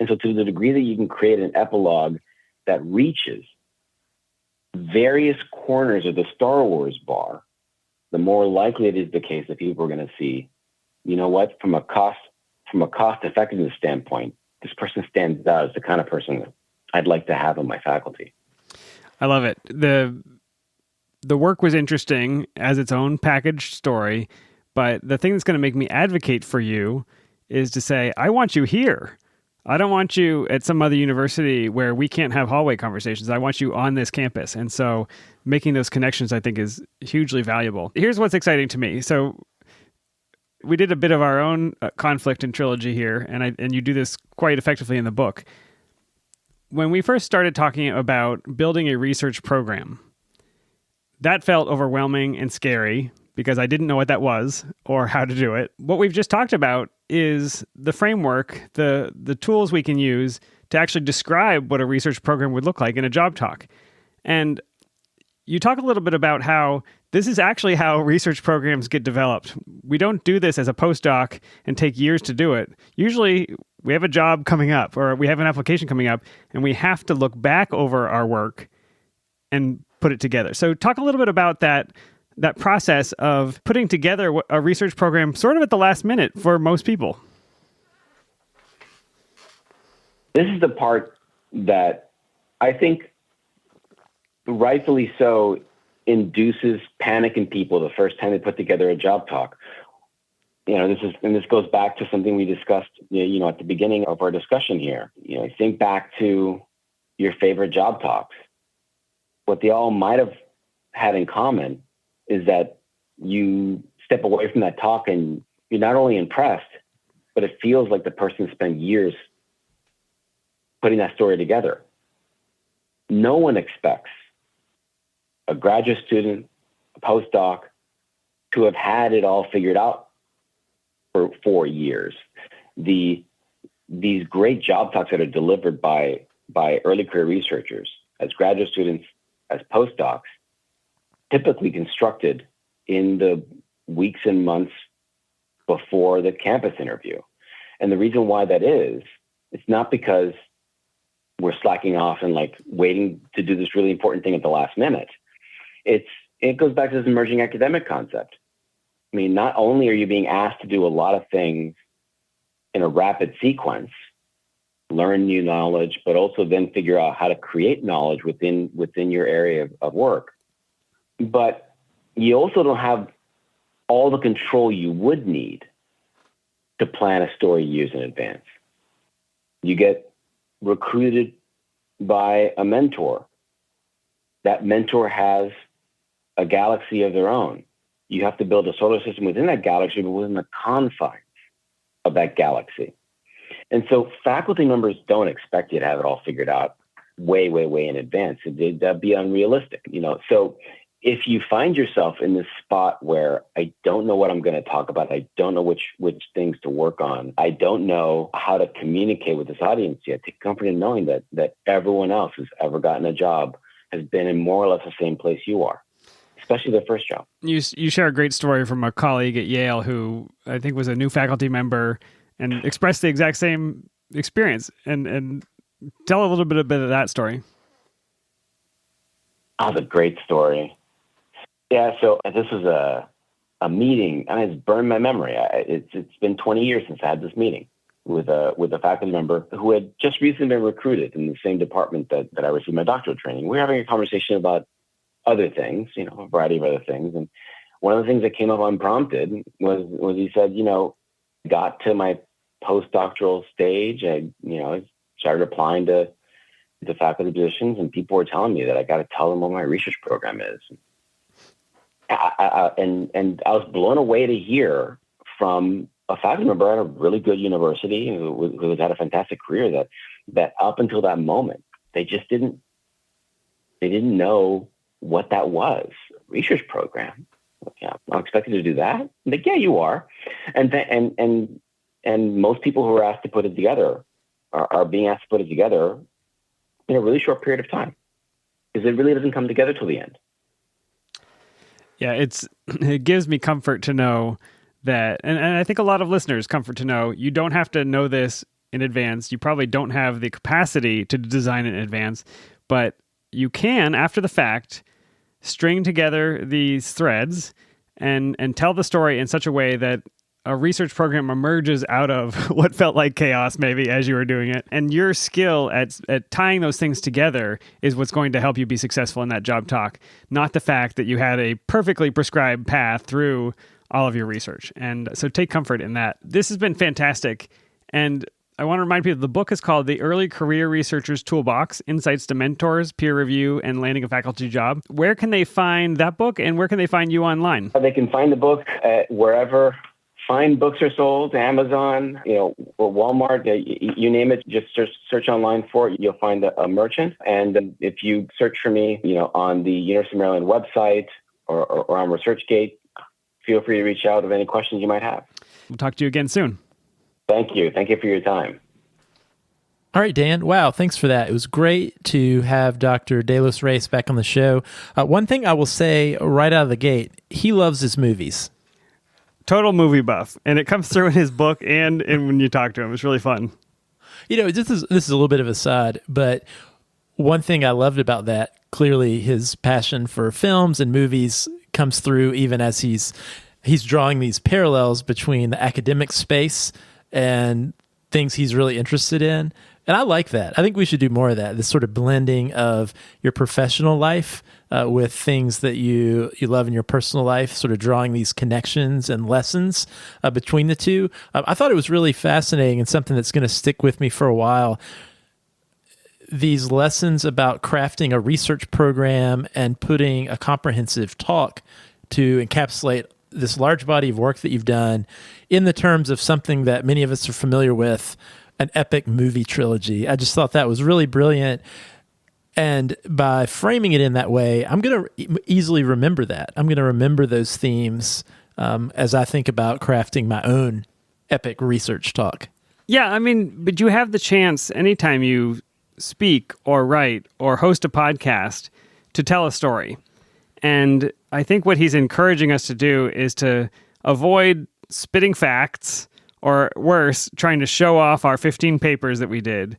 And so to the degree that you can create an epilogue that reaches various corners of the Star Wars bar, the more likely it is the case that people are going to see, you know what, from a cost effectiveness standpoint, this person stands out as the kind of person that I'd like to have on my faculty. I love it. The work was interesting as its own packaged story, but the thing that's going to make me advocate for you is to say, I want you here. I don't want you at some other university where we can't have hallway conversations. I want you on this campus. And so making those connections, I think, is hugely valuable. Here's what's exciting to me. So we did a bit of our own conflict and trilogy here, and you do this quite effectively in the book. When we first started talking about building a research program, that felt overwhelming and scary because I didn't know what that was or how to do it. What we've just talked about is the framework, the tools we can use to actually describe what a research program would look like in a job talk. And you talk a little bit about how this is actually how research programs get developed. We don't do this as a postdoc and take years to do it. Usually we have a job coming up or we have an application coming up and we have to look back over our work and put it together. So talk a little bit about that process of putting together a research program sort of at the last minute for most people. This is the part that I think rightfully so induces panic in people the first time they put together a job talk. This goes back to something we discussed, at the beginning of our discussion here. Think back to your favorite job talks. What they all might have had in common is that you step away from that talk and you're not only impressed, but it feels like the person spent years putting that story together. No one expects a graduate student, a postdoc, to have had it all figured out for 4 years. These great job talks that are delivered by early career researchers, as graduate students, as postdocs, typically constructed in the weeks and months before the campus interview. And the reason why that is, it's not because we're slacking off and waiting to do this really important thing at the last minute. It goes back to this emerging academic concept. I mean, not only are you being asked to do a lot of things in a rapid sequence, learn new knowledge, but also then figure out how to create knowledge within your area of work. But you also don't have all the control you would need to plan a story years in advance. You get recruited by a mentor. That mentor has a galaxy of their own. You have to build a solar system within that galaxy, but within the confines of that galaxy. And so faculty members don't expect you to have it all figured out way, way, way in advance. That'd be unrealistic, So if you find yourself in this spot where I don't know what I'm going to talk about, I don't know which things to work on, I don't know how to communicate with this audience yet, take comfort in knowing that everyone else who's ever gotten a job has been in more or less the same place you are, especially their first job. You share a great story from a colleague at Yale who I think was a new faculty member and expressed the exact same experience. And tell a little bit of that story. Oh, the great story. Yeah, so this was a meeting, and it's burned my memory. It's been 20 years since I had this meeting with a faculty member who had just recently been recruited in the same department that I received my doctoral training. We were having a conversation about other things, a variety of other things. And one of the things that came up unprompted was he said, got to my postdoctoral stage. I started applying to the faculty positions, and people were telling me that I got to tell them what my research program is. And I was blown away to hear from a faculty member at a really good university who had a fantastic career that up until that moment, they didn't know what that was. Research program. Yeah, I'm expected to do that. I'm like, yeah, you are. And most people who are asked to put it together are being asked to put it together in a really short period of time, because it really doesn't come together till the end. Yeah, it gives me comfort to know that, and I think a lot of listeners comfort to know you don't have to know this in advance. You probably don't have the capacity to design it in advance, but you can, after the fact, string together these threads and tell the story in such a way that a research program emerges out of what felt like chaos, maybe, as you were doing it. And your skill at tying those things together is what's going to help you be successful in that job talk, not the fact that you had a perfectly prescribed path through all of your research. And so take comfort in that. This has been fantastic. And I want to remind people the book is called The Early Career Researcher's Toolbox, Insights to Mentors, Peer Review, and Landing a Faculty Job. Where can they find that book, and where can they find you online? They can find the book wherever fine books are sold, Amazon, or Walmart, you name it. Just search online for it. You'll find a merchant. And if you search for me, on the University of Maryland website or on ResearchGate, feel free to reach out with any questions you might have. We'll talk to you again soon. Thank you. Thank you for your time. All right, Dan. Wow, thanks for that. It was great to have Dr. De Los Reyes back on the show. One thing I will say right out of the gate, he loves his movies. Total movie buff, and it comes through in his book and when you talk to him. It's really fun. This is a little bit of a side, but one thing I loved about that, clearly his passion for films and movies comes through even as he's drawing these parallels between the academic space and things he's really interested in. And I like that. I think we should do more of that, this sort of blending of your professional life with things that you love in your personal life, sort of drawing these connections and lessons between the two. I thought it was really fascinating and something that's going to stick with me for a while. These lessons about crafting a research program and putting a comprehensive talk to encapsulate this large body of work that you've done in the terms of something that many of us are familiar with, an epic movie trilogy. I just thought that was really brilliant. And by framing it in that way, I'm going to easily remember that. I'm going to remember those themes as I think about crafting my own epic research talk. Yeah, but you have the chance anytime you speak or write or host a podcast to tell a story. And I think what he's encouraging us to do is to avoid spitting facts, or worse, trying to show off our 15 papers that we did,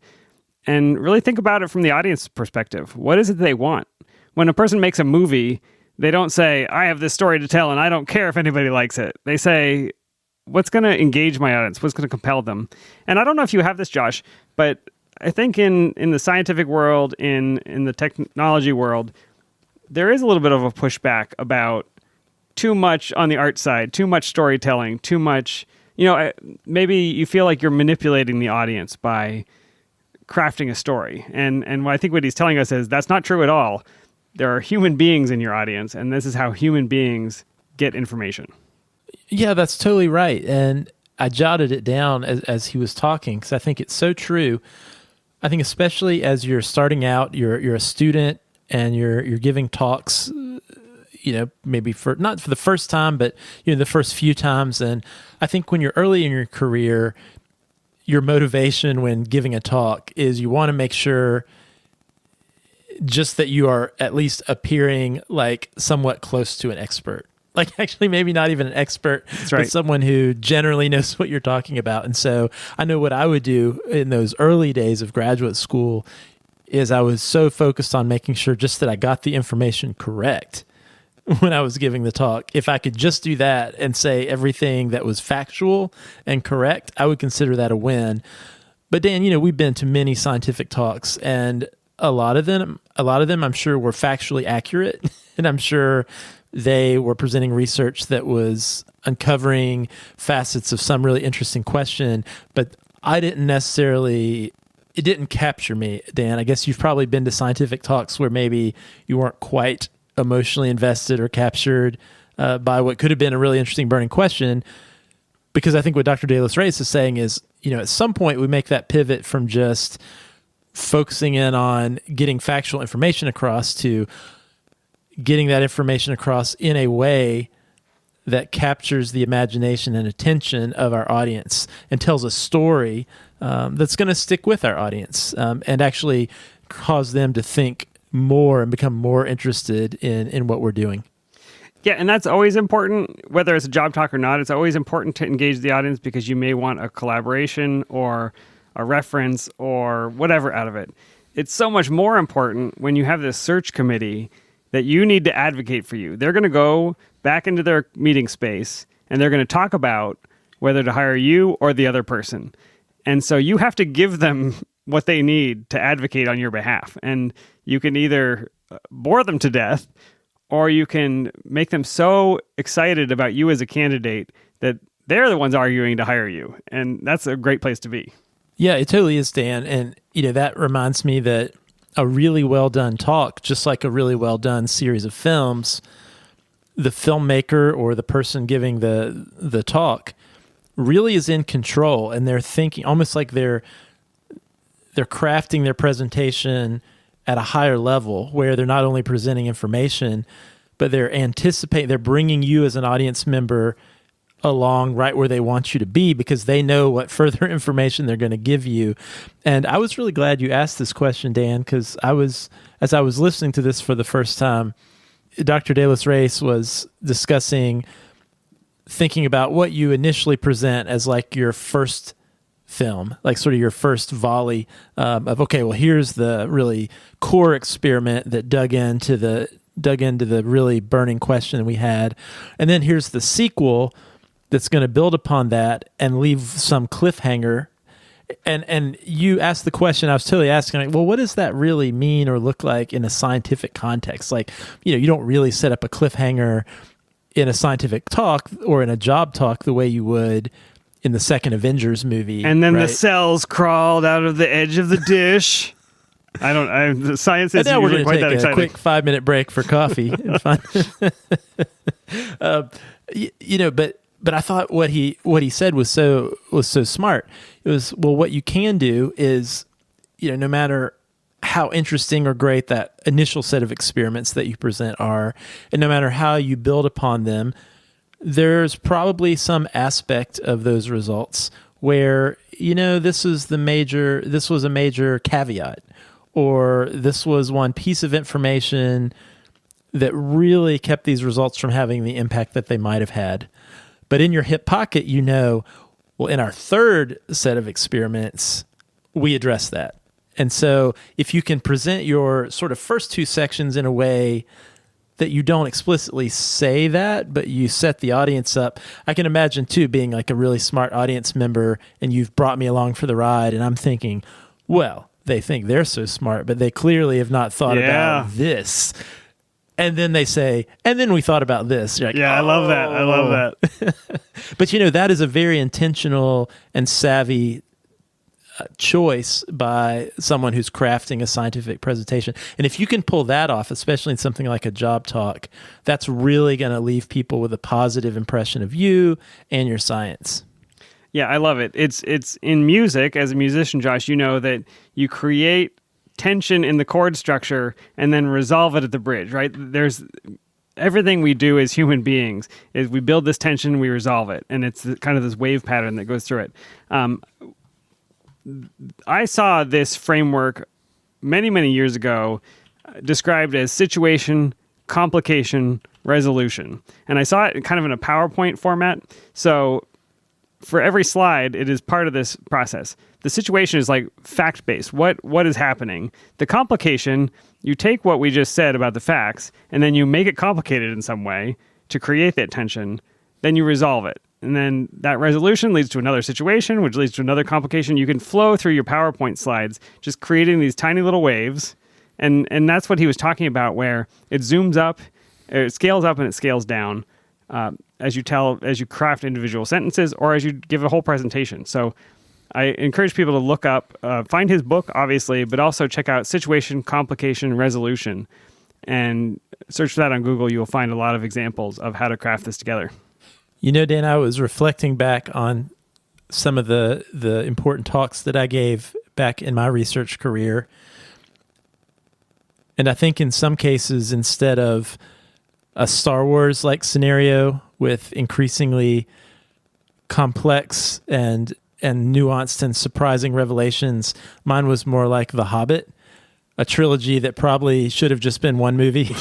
and really think about it from the audience perspective. What is it they want? When a person makes a movie, they don't say, I have this story to tell and I don't care if anybody likes it. They say, what's going to engage my audience? What's going to compel them? And I don't know if you have this, Josh, but I think in the scientific world, in the technology world, there is a little bit of a pushback about too much on the art side, too much storytelling, too much, maybe you feel like you're manipulating the audience by crafting a story. And I think what he's telling us is that's not true at all. There are human beings in your audience, and this is how human beings get information. Yeah, that's totally right. And I jotted it down as he was talking because I think it's so true. I think especially as you're starting out, you're a student and you're giving talks, maybe not for the first time, but the first few times. And I think when you're early in your career, your motivation when giving a talk is you want to make sure just that you are at least appearing like somewhat close to an expert. Like actually maybe not even an expert, but someone who generally knows what you're talking about. And so I know what I would do in those early days of graduate school is I was so focused on making sure just that I got the information correct when I was giving the talk. If I could just do that and say everything that was factual and correct, I would consider that a win. But Dan, we've been to many scientific talks, and a lot of them I'm sure were factually accurate, and I'm sure they were presenting research that was uncovering facets of some really interesting question, but it didn't capture me, Dan. I guess you've probably been to scientific talks where maybe you weren't quite emotionally invested or captured by what could have been a really interesting burning question, because I think what Dr. De Los Reyes is saying is, at some point we make that pivot from just focusing in on getting factual information across to getting that information across in a way that captures the imagination and attention of our audience and tells a story that's going to stick with our audience and actually cause them to think more and become more interested in what we're doing. Yeah, and that's always important, whether it's a job talk or not. It's always important to engage the audience because you may want a collaboration or a reference or whatever out of it. It's so much more important when you have this search committee that you need to advocate for you. They're going to go back into their meeting space and they're going to talk about whether to hire you or the other person. And so you have to give them what they need to advocate on your behalf. And you can either bore them to death or you can make them so excited about you as a candidate that they're the ones arguing to hire you. And that's a great place to be. Yeah, it totally is, Dan. And, that reminds me that a really well done talk, just like a really well done series of films, the filmmaker or the person giving the talk really is in control, and they're thinking almost like they're crafting their presentation at a higher level where they're not only presenting information, but they're bringing you as an audience member along right where they want you to be because they know what further information they're going to give you. And I was really glad you asked this question, Dan, because as I was listening to this for the first time, Dr. De Los Reyes was discussing thinking about what you initially present as like your first film, like sort of your first volley of, okay, well, here's the really core experiment that dug into the really burning question we had. And then here's the sequel that's going to build upon that and leave some cliffhanger. And you asked the question, I was totally asking, like, well, what does that really mean or look like in a scientific context? Like, you don't really set up a cliffhanger in a scientific talk or in a job talk the way you would in the second Avengers movie. And then right? the cells crawled out of the edge of the dish. The science isn't usually quite that exciting. A quick 5-minute break for coffee. But I thought what he said was so smart. It was, well, what you can do is, no matter how interesting or great that initial set of experiments that you present are, and no matter how you build upon them, there's probably some aspect of those results where, this was a major caveat, or this was one piece of information that really kept these results from having the impact that they might have had. But in your hip pocket, well, in our third set of experiments, we address that. And so if you can present your sort of first two sections in a way that you don't explicitly say that, but you set the audience up. I can imagine, too, being like a really smart audience member and you've brought me along for the ride, and I'm thinking, well, they think they're so smart, but they clearly have not thought about this. And then they say, and then we thought about this. You're like, Yeah, I love that. I love that. But, that is a very intentional and savvy choice by someone who's crafting a scientific presentation. And if you can pull that off, especially in something like a job talk, that's really going to leave people with a positive impression of you and your science. Yeah, I love it. It's in music, as a musician, Josh, you know that you create tension in the chord structure and then resolve it at the bridge, right? There's everything we do as human beings is we build this tension, we resolve it, and it's kind of this wave pattern that goes through it. I saw this framework many, many years ago described as situation, complication, resolution. And I saw it kind of in a PowerPoint format. So for every slide, it is part of this process. The situation is like fact-based. What is happening? The complication, you take what we just said about the facts, and then you make it complicated in some way to create that tension. Then you resolve it. And then that resolution leads to another situation, which leads to another complication. You can flow through your PowerPoint slides, just creating these tiny little waves. And that's what he was talking about, where it zooms up, or it scales up and it scales down as you craft individual sentences or as you give a whole presentation. So I encourage people to look up, find his book, obviously, but also check out Situation, Complication, Resolution. And search for that on Google. You'll find a lot of examples of how to craft this together. Dan, I was reflecting back on some of the important talks that I gave back in my research career. And I think in some cases, instead of a Star Wars-like scenario with increasingly complex and nuanced and surprising revelations, mine was more like The Hobbit, a trilogy that probably should have just been one movie.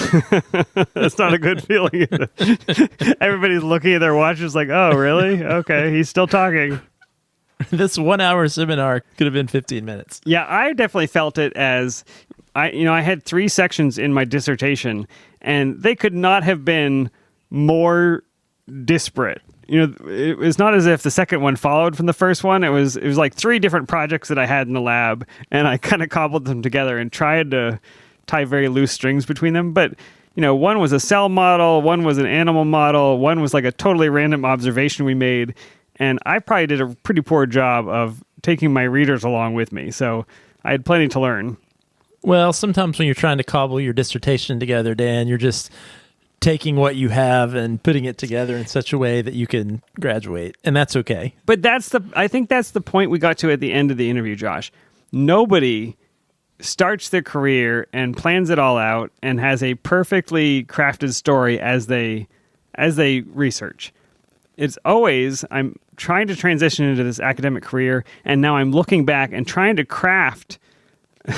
That's not a good feeling. Everybody's looking at their watches like, oh, really? Okay, he's still talking. This 1 hour seminar could have been 15 minutes. Yeah, I definitely felt it as, I had 3 sections in my dissertation, and they could not have been more disparate. It was not as if the second one followed from the first one. It was like 3 different projects that I had in the lab, and I kind of cobbled them together and tried to tie very loose strings between them. But, one was a cell model, one was an animal model, one was like a totally random observation we made. And I probably did a pretty poor job of taking my readers along with me. So I had plenty to learn. Well, sometimes when you're trying to cobble your dissertation together, Dan, you're just taking what you have and putting it together in such a way that you can graduate. And that's okay. But I think that's the point we got to at the end of the interview, Josh. Nobody starts their career and plans it all out and has a perfectly crafted story as they research. It's always, I'm trying to transition into this academic career, and now I'm looking back and trying to craft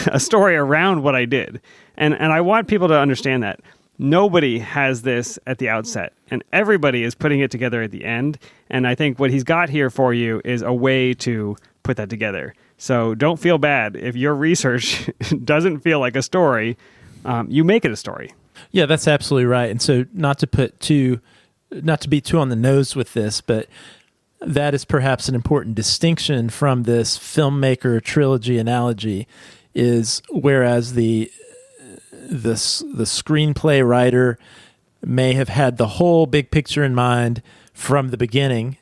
a story around what I did. And I want people to understand that. Nobody has this at the outset, and everybody is putting it together at the end. And I think what he's got here for you is a way to put that together. So don't feel bad if your research doesn't feel like a story. You make it a story. Yeah, that's absolutely right. And so not to be too on the nose with this, but that is perhaps an important distinction from this filmmaker trilogy analogy, is whereas the screenplay writer may have had the whole big picture in mind from the beginning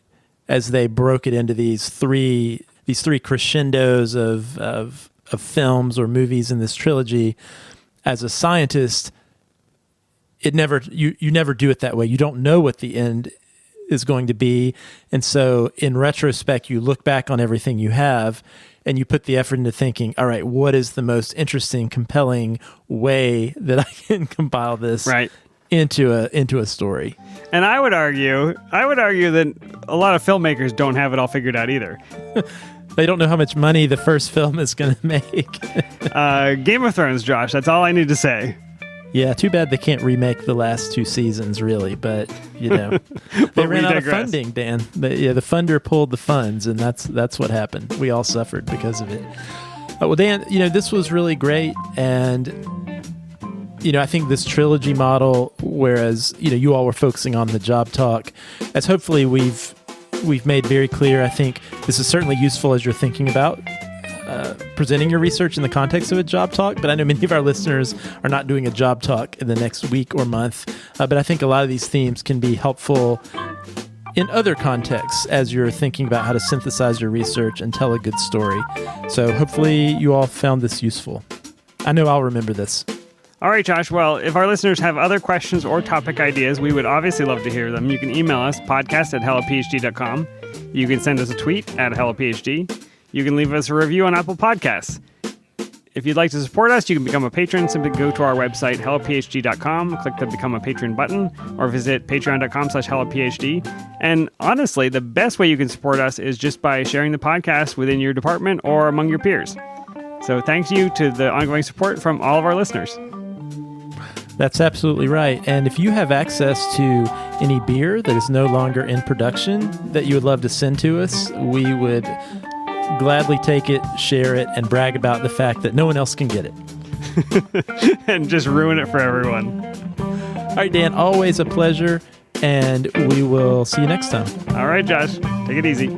as they broke it into these three crescendos of films or movies in this trilogy. As a scientist, you never do it that way. You don't know what the end is going to be. And so in retrospect, you look back on everything you have and you put the effort into thinking, all right, what is the most interesting, compelling way that I can compile this into a story? And I would argue that a lot of filmmakers don't have it all figured out either. They don't know how much money the first film is going to make. Game of Thrones, Josh, that's all I need to say. Yeah, too bad they can't remake the last 2 seasons, really. But, they ran out of funding, Dan. The funder pulled the funds, and that's what happened. We all suffered because of it. Well, Dan, this was really great. And, I think this trilogy model, whereas, you all were focusing on the job talk, as hopefully we've made very clear, I think this is certainly useful as you're thinking about presenting your research in the context of a job talk, but I know many of our listeners are not doing a job talk in the next week or month. But I think a lot of these themes can be helpful in other contexts as you're thinking about how to synthesize your research and tell a good story. So hopefully you all found this useful. I know I'll remember this. All right, Josh. Well, if our listeners have other questions or topic ideas, we would obviously love to hear them. You can email us, podcast@hellophd.com. You can send us a tweet at hellophd. You can leave us a review on Apple Podcasts. If you'd like to support us, you can become a patron. Simply go to our website, hellophd.com, click the Become a Patron button, or visit patreon.com/hellophd. And honestly, the best way you can support us is just by sharing the podcast within your department or among your peers. So thank you to the ongoing support from all of our listeners. That's absolutely right. And if you have access to any beer that is no longer in production that you would love to send to us, we would gladly take it, share it, and brag about the fact that no one else can get it. And just ruin it for everyone. All right, Dan, always a pleasure, and we will see you next time. All right, Josh, take it easy.